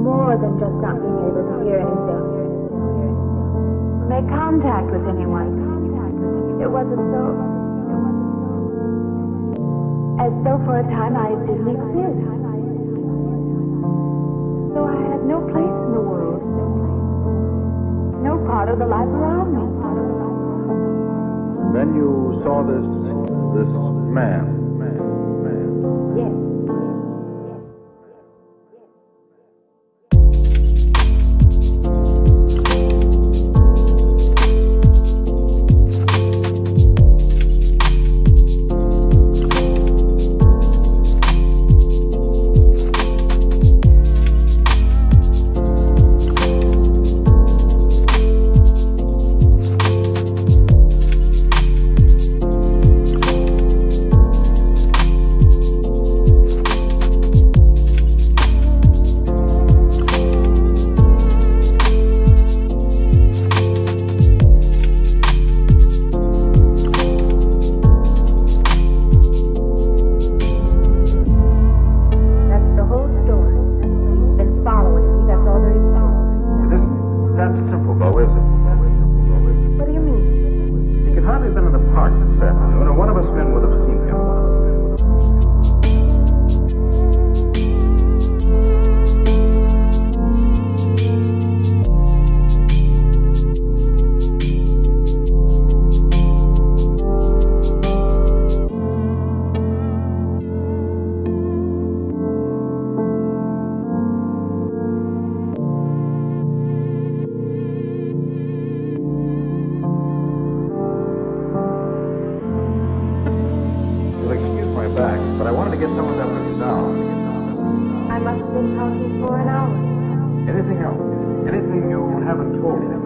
more than just not being able to hear anything. Make contact with anyone. It was as though for a time I didn't exist. So I had no place in the world. No part of the life around me. And then you saw this man. Yes. But I wanted to get some of that with you now. I must have been talking for an hour. Anything else? Anything you haven't told me?